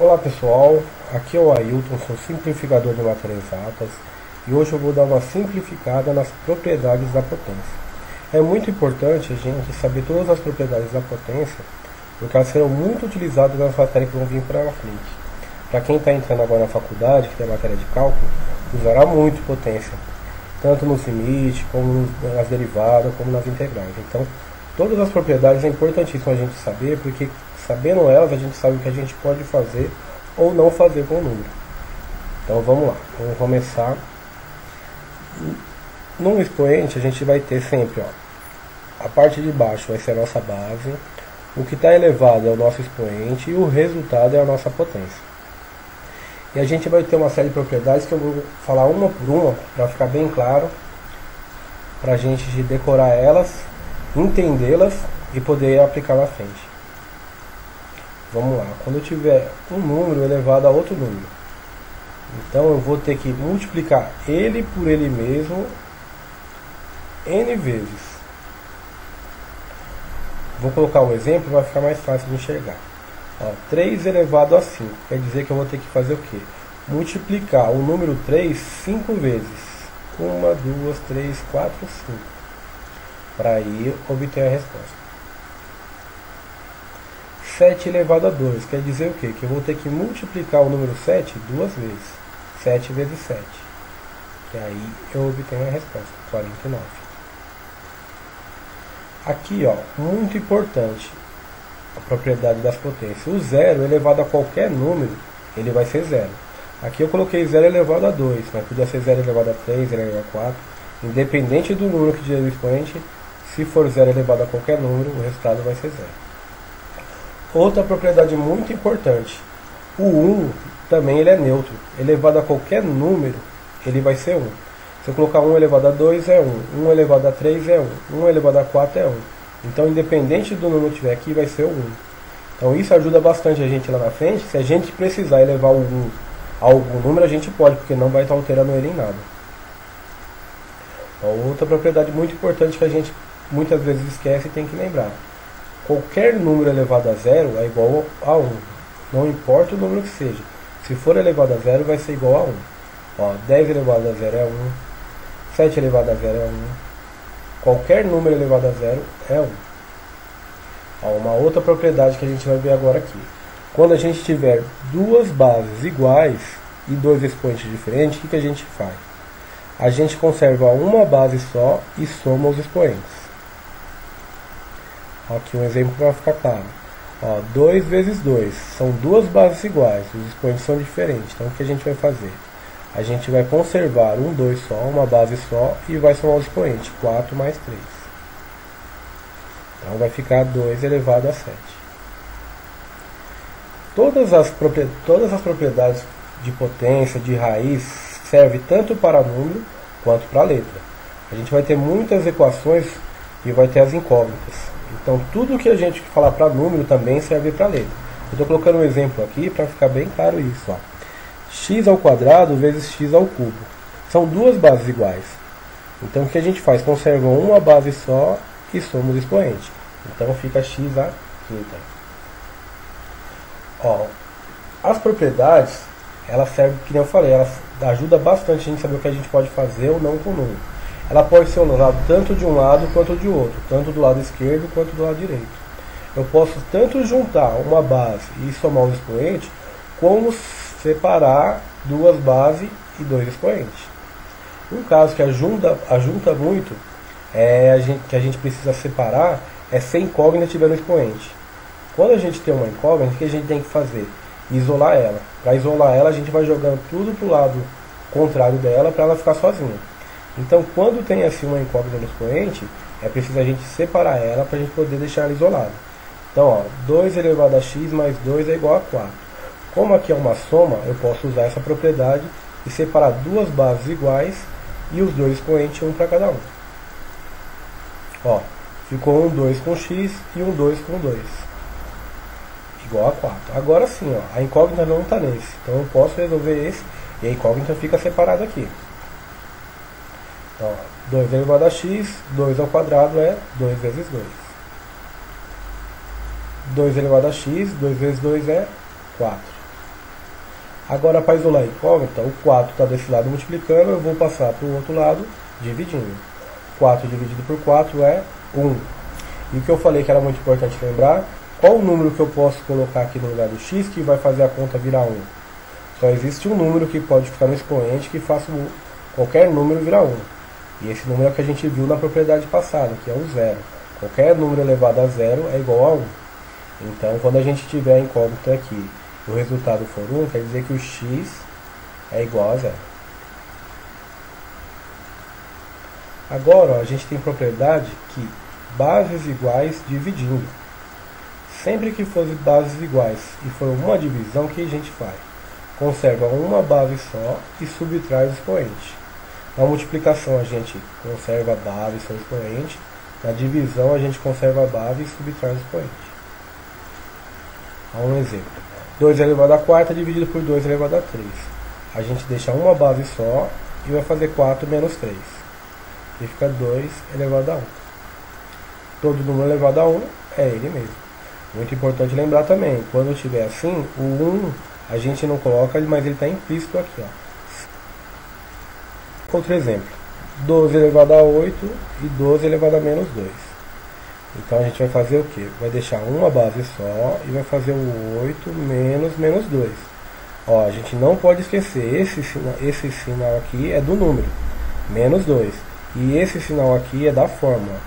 Olá pessoal, aqui é o Ailton, sou simplificador de matérias exatas e hoje eu vou dar uma simplificada nas propriedades da potência. É muito importante a gente saber todas as propriedades da potência, porque elas serão muito utilizadas nas matérias que vão vir para frente. Para quem está entrando agora na faculdade, que tem a matéria de cálculo, usará muito potência, tanto nos limites, como nas derivadas, como nas integrais. Então, todas as propriedades é importantíssimo a gente saber, porque sabendo elas, a gente sabe o que a gente pode fazer ou não fazer com o número. Então vamos lá, vamos começar. No expoente a gente vai ter sempre, a parte de baixo vai ser a nossa base, o que está elevado é o nosso expoente e o resultado é a nossa potência. E a gente vai ter uma série de propriedades que eu vou falar uma por uma, para ficar bem claro, para a gente decorar elas, entendê-las e poder aplicar na frente. Vamos lá, quando eu tiver um número elevado a outro número, então eu vou ter que multiplicar ele por ele mesmo n vezes. Vou colocar um exemplo, vai ficar mais fácil de enxergar. 3 elevado a 5, quer dizer que eu vou ter que fazer o quê? Multiplicar o número 3 5 vezes. 1, 2, 3, 4, 5. Para aí obter a resposta. 7 elevado a 2, quer dizer o quê? Que eu vou ter que multiplicar o número 7 duas vezes. 7 vezes 7. Que aí eu obtenho a resposta, 49. Aqui, muito importante, a propriedade das potências. O zero elevado a qualquer número, ele vai ser zero. Aqui eu coloquei 0 elevado a 2, mas podia ser 0 elevado a 3, 0 elevado a 4. Independente do número que tiver no expoente, se for 0 elevado a qualquer número, o resultado vai ser 0. Outra propriedade muito importante, o 1 também ele é neutro, elevado a qualquer número, ele vai ser 1. Se eu colocar 1 elevado a 2 é 1, 1 elevado a 3 é 1, 1 elevado a 4 é 1. Então, independente do número que tiver aqui, vai ser o 1. Então, isso ajuda bastante a gente lá na frente. Se a gente precisar elevar o 1 a algum número, a gente pode, porque não vai estar alterando ele em nada. Outra propriedade muito importante que a gente muitas vezes esquece e tem que lembrar. Qualquer número elevado a zero é igual a 1. Não importa o número que seja. Se for elevado a zero, vai ser igual a 1. 10 elevado a zero é 1. 7 elevado a zero é 1. Qualquer número elevado a zero é 1. Uma outra propriedade que a gente vai ver agora aqui. Quando a gente tiver duas bases iguais e dois expoentes diferentes, o que a gente faz? A gente conserva uma base só e soma os expoentes. Aqui um exemplo para ficar claro. 2 vezes 2 são duas bases iguais, os expoentes são diferentes. Então o que a gente vai fazer? A gente vai conservar um 2 só, uma base só, e vai somar os expoentes, 4 mais 3. Então vai ficar 2 elevado a 7. Todas as propriedades de potência, de raiz, servem tanto para número quanto para letra. A gente vai ter muitas equações e vai ter as incógnitas. Então tudo que a gente falar para número também serve para letra. Eu estou colocando um exemplo aqui para ficar bem claro isso. X ao quadrado vezes x ao cubo. São duas bases iguais. Então o que a gente faz? Conserva uma base só e soma os expoentes. Então fica x à quinta. As propriedades, elas servem, que nem eu falei, elas ajudam bastante a gente saber o que a gente pode fazer ou não com o número. Ela pode ser usada tanto de um lado quanto de outro, tanto do lado esquerdo quanto do lado direito. Eu posso tanto juntar uma base e somar os expoentes, como separar duas bases e dois expoentes. Um caso que ajunta muito, que a gente precisa separar, é se a incógnita tiver no expoente. Quando a gente tem uma incógnita, o que a gente tem que fazer? Isolar ela. Para isolar ela, a gente vai jogando tudo para o lado contrário dela, para ela ficar sozinha. Então, quando tem assim uma incógnita no expoente, é preciso a gente separar ela para a gente poder deixar ela isolada. Então, 2 elevado a x mais 2 é igual a 4. Como aqui é uma soma, eu posso usar essa propriedade e separar duas bases iguais e os dois expoentes, um para cada um. Ficou um 2 com x e um 2 com 2. Igual a 4. Agora sim, a incógnita não está nesse. Então eu posso resolver esse e a incógnita fica separada aqui. 2 elevado a x, 2 ao quadrado é 2 vezes 2. 2 elevado a x, 2 vezes 2 é 4. Agora, para isolar a incógnita, o 4 está desse lado multiplicando, eu vou passar para o outro lado dividindo. 4 dividido por 4 é 1. E o que eu falei que era muito importante lembrar, qual o número que eu posso colocar aqui no lugar do x que vai fazer a conta virar 1? Só existe um número que pode ficar no expoente que faça qualquer número virar 1. E esse número é o que a gente viu na propriedade passada, que é o zero. Qualquer número elevado a zero é igual a 1. Então, quando a gente tiver a incógnita aqui e o resultado for 1, quer dizer que o x é igual a zero. Agora, ó, a gente tem propriedade que bases iguais dividindo. Sempre que for bases iguais e for uma divisão, o que a gente faz? Conserva uma base só e subtrai o expoente. Na multiplicação a gente conserva a base e seu expoente. Na divisão a gente conserva a base e subtrai o expoente. Um exemplo. 2 elevado a quarta dividido por 2 elevado a 3. A gente deixa uma base só e vai fazer 4 menos 3. E fica 2 elevado a 1. Todo número elevado a 1 é ele mesmo. Muito importante lembrar também, quando tiver assim, o 1 a gente não coloca, mas ele está implícito aqui. Ó. Outro exemplo. 12 elevado a 8 e 12 elevado a menos 2. Então a gente vai fazer o quê? Vai deixar uma base só e vai fazer o 8 menos 2. Ó, a gente não pode esquecer, esse sinal aqui é do número, menos 2. E esse sinal aqui é da fórmula.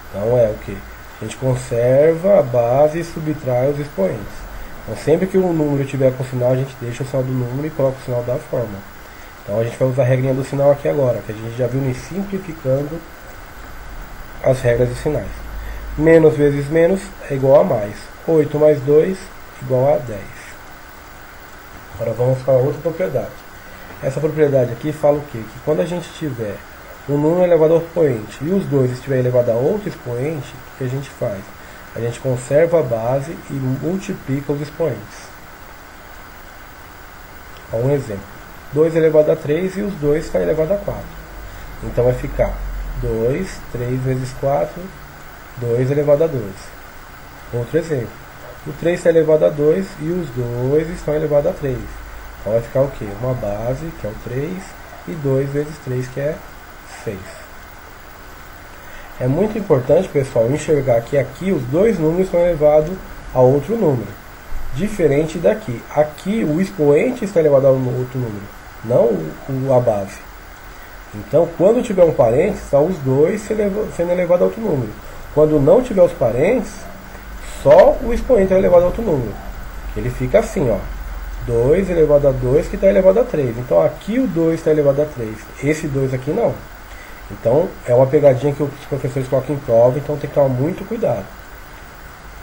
Então é o que? A gente conserva a base e subtrai os expoentes. Então sempre que o número tiver com sinal, a gente deixa o sinal do número e coloca o sinal da fórmula. Então a gente vai usar a regrinha do sinal aqui agora, que a gente já viu em simplificando as regras dos sinais. Menos vezes menos é igual a mais. 8 mais 2 igual a 10. Agora vamos para outra propriedade. Essa propriedade aqui fala o quê? Que quando a gente tiver um número elevado ao expoente e os dois estiverem elevados a outro expoente, o que a gente faz? A gente conserva a base e multiplica os expoentes. Um exemplo. 2 elevado a 3 e os 2 está elevado a 4. Então vai ficar 2, 3 vezes 4, 2 elevado a 2. Outro exemplo. O 3 está elevado a 2 e os 2 estão elevados a 3. Então vai ficar o quê? Uma base, que é o 3, e 2 vezes 3, que é 6. É muito importante, pessoal, enxergar que aqui os dois números estão elevados a outro número. Diferente daqui. Aqui o expoente está elevado a um outro número, não a base. Então, quando tiver um parênteses, está os dois sendo elevados a outro número. Quando não tiver os parênteses, só o expoente é elevado a outro número. Ele fica assim, ó. 2 elevado a 2 que está elevado a 3. Então aqui o 2 está elevado a 3. Esse 2 aqui não. Então é uma pegadinha que os professores colocam em prova, então tem que tomar muito cuidado.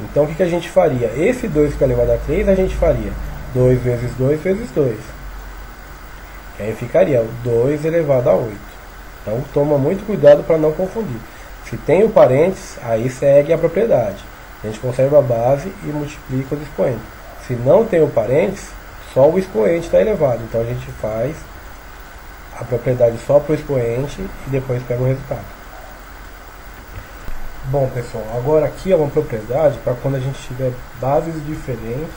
Então o que a gente faria? Esse 2 que está elevado a 3, a gente faria 2 vezes 2 vezes 2. E aí ficaria 2 elevado a 8. Então toma muito cuidado para não confundir. Se tem o parênteses, aí segue a propriedade. A gente conserva a base e multiplica os expoentes. Se não tem o parênteses, só o expoente está elevado. Então a gente faz a propriedade só para o expoente e depois pega o resultado. Bom, pessoal, agora aqui é uma propriedade para quando a gente tiver bases diferentes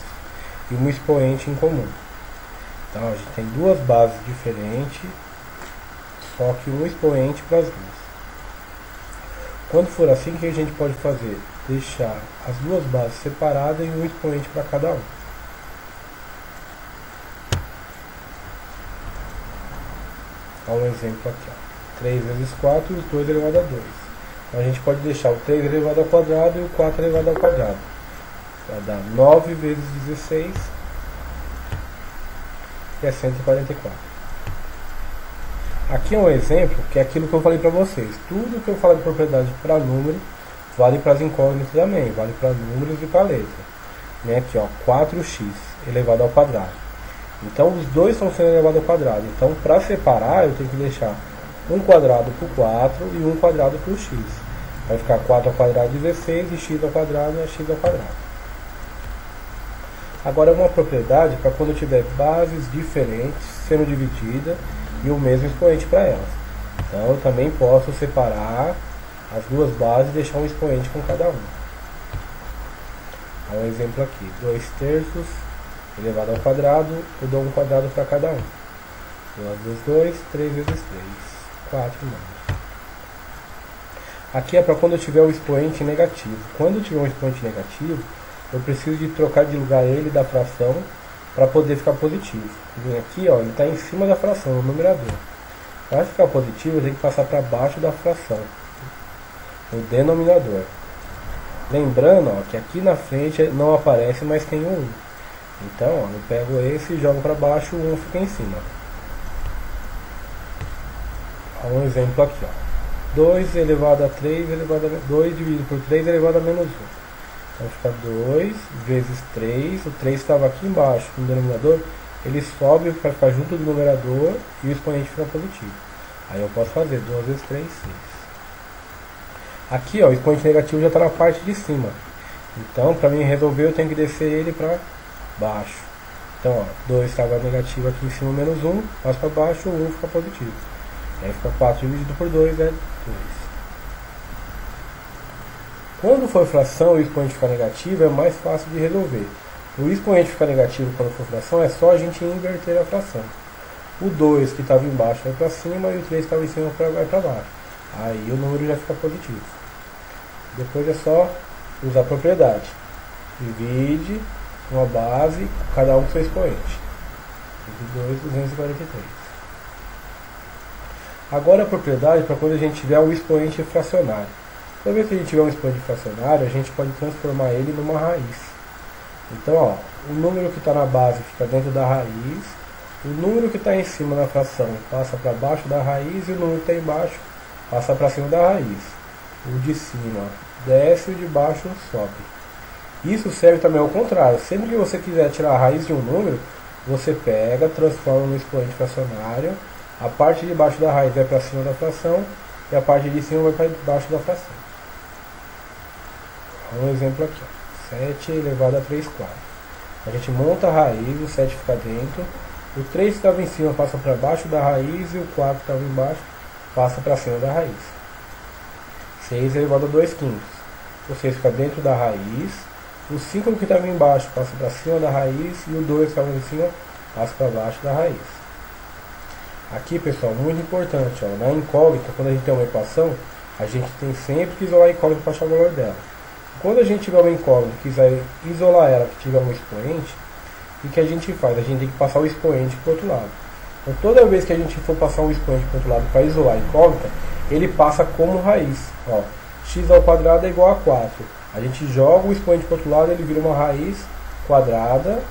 e um expoente em comum. Então a gente tem duas bases diferentes, só que um expoente para as duas. Quando for assim, o que a gente pode fazer? Deixar as duas bases separadas e um expoente para cada um. Um exemplo aqui, ó. 3 vezes 4 e os 2 elevado a 2. Então a gente pode deixar o 3 elevado ao quadrado e o 4 elevado ao quadrado. Vai dar 9 vezes 16, que é 144. Aqui é um exemplo, que é aquilo que eu falei para vocês. Tudo que eu falo de propriedade para número, vale para as incógnitas também, vale para números e para letra. Aqui, ó, 4x elevado ao quadrado. Então os dois estão sendo elevados ao quadrado. Então para separar eu tenho que deixar um quadrado por 4 e um quadrado por x. Vai ficar 4 ao quadrado 16 e x ao quadrado é x ao quadrado. Agora uma propriedade para quando eu tiver bases diferentes sendo divididas e o mesmo expoente para elas. Então eu também posso separar as duas bases e deixar um expoente com cada uma. Um exemplo aqui, 2 terços elevado ao quadrado, eu dou um quadrado para cada um. 2 vezes 2, 3 vezes 3, 4 números. Aqui é para quando eu tiver o expoente negativo. Quando eu tiver um expoente negativo, eu preciso de trocar de lugar ele da fração para poder ficar positivo. Aqui, ó, ele está em cima da fração, no numerador. Para ficar positivo, eu tenho que passar para baixo da fração, no denominador. Lembrando, ó, que aqui na frente não aparece, mas tem um 1. Então, ó, eu pego esse e jogo para baixo, o 1 fica em cima. Um exemplo aqui, ó. 2 elevado a 3 elevado a 2 dividido por 3 elevado a menos 1. Então fica 2 vezes 3. O 3 estava aqui embaixo no denominador, ele sobe para ficar junto do numerador e o expoente fica positivo. Aí eu posso fazer 2 vezes 3, 6. Aqui, ó, o expoente negativo já está na parte de cima. Então, para mim resolver, eu tenho que descer ele para baixo. Então, ó, 2 estava negativo aqui em cima, menos 1, passo para baixo, o 1 fica positivo. Aí fica 4 dividido por 2 é 2. Quando for fração e o expoente ficar negativo, é mais fácil de resolver. O expoente ficar negativo quando for fração é só a gente inverter a fração. O 2 que estava embaixo vai para cima e o 3 que estava em cima vai para baixo. Aí o número já fica positivo. Depois é só usar a propriedade. Divide uma base, cada um com seu expoente. 2, 243. Agora a propriedade para quando a gente tiver um expoente fracionário. Toda vez que a gente tiver um expoente fracionário, a gente pode transformar ele numa raiz. Então, ó, o número que está na base fica dentro da raiz, o número que está em cima da fração passa para baixo da raiz e o número que está embaixo passa para cima da raiz. O de cima desce e o de baixo sobe. Isso serve também ao contrário. Sempre que você quiser tirar a raiz de um número, você pega, transforma no expoente fracionário. A parte de baixo da raiz vai para cima da fração e a parte de cima vai para baixo da fração. Um exemplo aqui, ó. 7 elevado a 3 quartos. A gente monta a raiz, o 7 fica dentro, o 3 que estava em cima passa para baixo da raiz e o 4 que estava embaixo passa para cima da raiz. 6 elevado a 2 quintos. O 6 fica dentro da raiz, o 5 que estava embaixo passa para cima da raiz e o 2 que estava em cima passa para baixo da raiz. Aqui, pessoal, muito importante, ó, na incógnita, quando a gente tem uma equação, a gente tem sempre que isolar a incógnita para achar o valor dela. Quando a gente tiver uma incógnita e quiser isolar ela, que tiver um expoente, o que a gente faz? A gente tem que passar o expoente para o outro lado. Então, toda vez que a gente for passar um expoente para o outro lado para isolar a incógnita, ele passa como raiz. Ó, x ao quadrado é igual a 4. A gente joga o expoente para o outro lado, ele vira uma raiz quadrada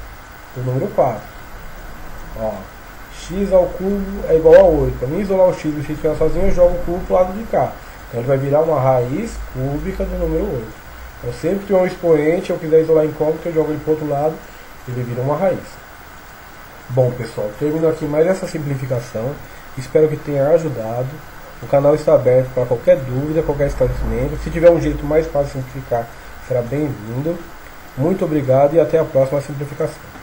do número 4. Ó, x ao cubo é igual a 8. Para mim isolar o x e o x ficar sozinho, eu jogo o cubo para o lado de cá. Então ele vai virar uma raiz cúbica do número 8. Então sempre que tiver um expoente, eu quiser isolar a incógnita, eu jogo ele para o outro lado, ele vira uma raiz. Bom, pessoal, termino aqui mais essa simplificação. Espero que tenha ajudado. O canal está aberto para qualquer dúvida, qualquer esclarecimento. Se tiver um jeito mais fácil de simplificar, será bem-vindo. Muito obrigado e até a próxima simplificação.